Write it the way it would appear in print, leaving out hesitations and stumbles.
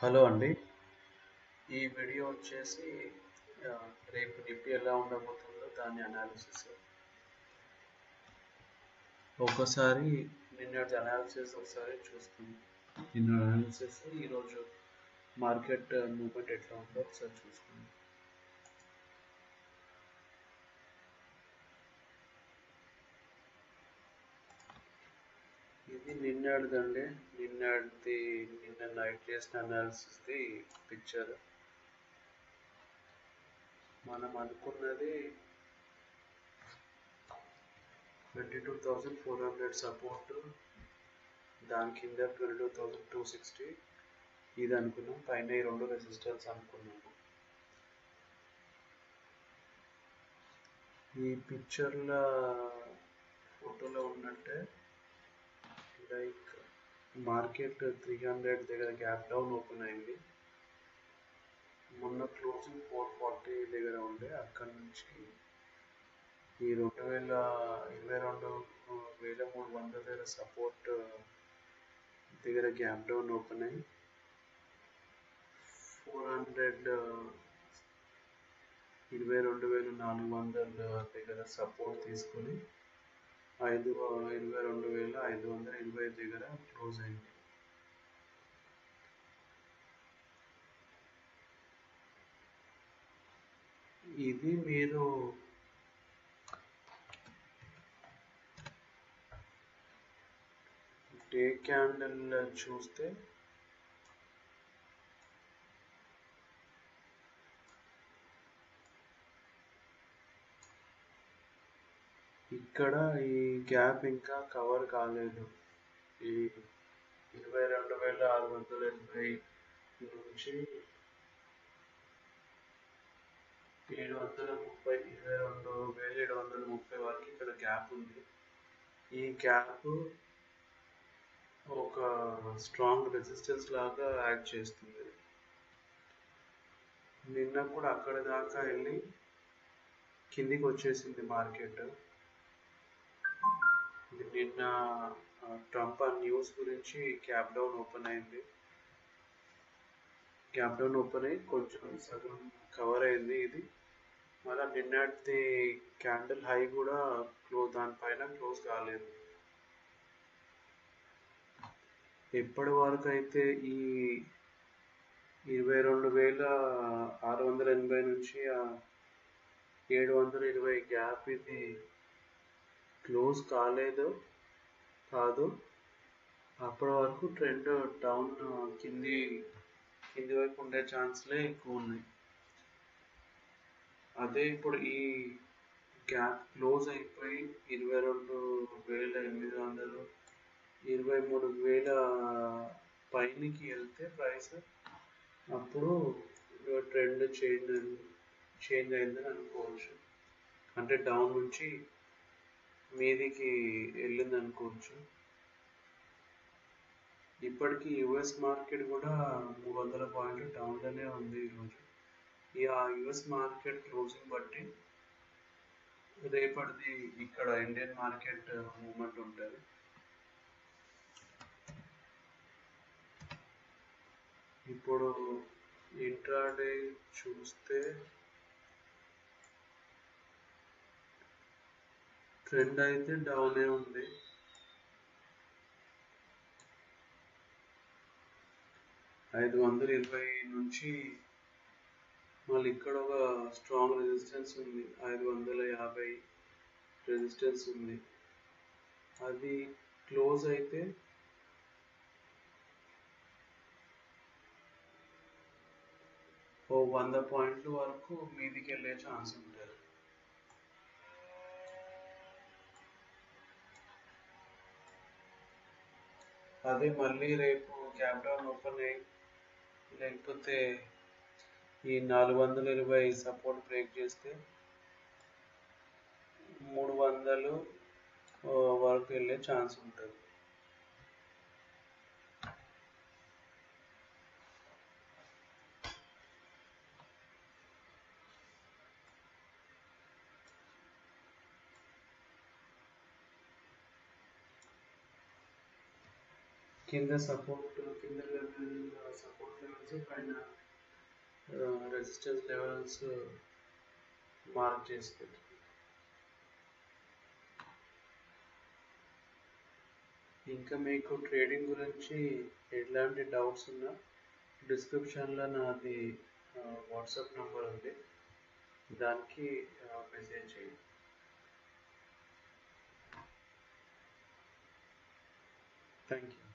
Hello అండి. ఈ video వచ్చేసి రేపు నిఫ్టీ ఎలా ఉండబోతుందో దాని అనాలిసిస్. ఒకసారి నిన్నటి అనాలిసిస్ ఒకసారి చూసుకుందాం. నిన్న అనాలిసిస్ ఈరోజు మార్కెట్ మూవ్మెంట్ ఎట్లా ఉందో ఒకసారి చూసుకుందాం. ఇది నిన్నటిదండి. నిన్న నైట్ చేసిన అనాలిసిస్ది పిక్చర్. మనం అనుకున్నది 22,400 సపోర్ట్, దాని కింద 22,260 ఇది అనుకున్నాం. పైన ఈ రెండు రెసిస్టర్స్ అనుకున్నాము. ఈ పిక్చర్ల ఫోటోలో ఉన్నట్టే లైక్ మార్కెట్ 300 దగ్గర గ్యాప్ డౌన్ ఓపెన్ అయింది. మొన్న క్లోజింగ్ 440 దగ్గర ఉండే, అక్కడ నుంచి ఈ 22,300 దగ్గర సపోర్ట్ దగ్గర గ్యాప్ డౌన్ ఓపెన్ అయ్యి 22,400 దగ్గర సపోర్ట్ తీసుకొని 22,525 దగ్గర క్లోజ్ అయింది. ఇది మీరు డే క్యాండిల్ చూస్తే ఇక్కడ ఈ గ్యాప్ ఇంకా కవర్ కాలేదు. ఈ 22,680 నుంచి 22,730 వరకు ఇక్కడ గ్యాప్ ఉంది. ఈ గ్యాప్ ఒక స్ట్రాంగ్ రెసిస్టెన్స్ లాగా యాక్ట్ చేస్తుంది. నిన్న కూడా అక్కడ దాకా వెళ్ళి కిందికి వచ్చేసింది మార్కెట్. నిన్న ట్రంప్ న్యూస్ గురించి గ్యాప్ డౌన్ ఓపెన్ అయింది. గ్యాప్ డౌన్ ఓపెన్ అయ్యి కొంచెం సగం కవర్ అయింది. ఇది మళ్ళీ నిన్నటి క్యాండిల్ హై కూడా దానిపైన క్లోజ్ కాలేదు. ఎప్పటి వరకు అయితే ఈ 22,680 నుంచి 720 గ్యాప్ ఇది క్లోజ్ కాదు, అప్పటి వరకు ట్రెండ్ డౌన్ కింది వైపు ఉండే ఛాన్స్లే ఎక్కువ ఉన్నాయి. అదే ఇప్పుడు ఈ గ్యాప్ క్లోజ్ అయిపోయి 22,800 23,000 పైనకి వెళ్తే ప్రైస్, అప్పుడు ట్రెండ్ చేంజ్ అయిందని అనుకోవచ్చు. అంటే డౌన్ నుంచి మీదికి వెళ్ళింది అనుకోవచ్చు. ఇప్పటికీ యుఎస్ మార్కెట్ కూడా 300 పాయింట్లు డౌన్లోనే ఉంది ఈరోజు. ఈ యుఎస్ మార్కెట్ క్లోజింగ్ బట్టి రేపటిది ఇక్కడ ఇండియన్ మార్కెట్ మూవ్మెంట్ ఉంటుంది. ఇప్పుడు ఇంట్రాడే చూస్తే ట్రెండ్ అయితే డౌనే ఉంది. $520 నుంచి మళ్ళీ ఇక్కడ ఒక స్ట్రాంగ్ రెసిస్టెన్స్ ఉంది. 550 రెసిస్టెన్స్ ఉంది. అది క్లోజ్ అయితే ఓ 100 పాయింట్ల వరకు మీదికి వెళ్ళే ఛాన్స్ ఉంటుంది. అదే మళ్ళీ రేపు గ్యాప్ డౌన్ ఓపెన్ అయ్యి లేకపోతే ఈ 420 సపోర్ట్ బ్రేక్ చేస్తే 300 వరకు వెళ్ళే ఛాన్స్ ఉంటుంది. కింద సపోర్ట్ కింద లెవెల్ సపోర్ట్ లెవెల్స్ పైన రెసిస్టెన్స్ లెవెల్స్ మార్క్ చేసి పెట్టు. ఇంకా మీకు ట్రేడింగ్ గురించి ఎలాంటి డౌట్స్ ఉన్నా డిస్క్రిప్షన్లో నాది వాట్సాప్ నెంబర్ ఉంది, దానికి మెసేజ్ చేయండి. Thank you.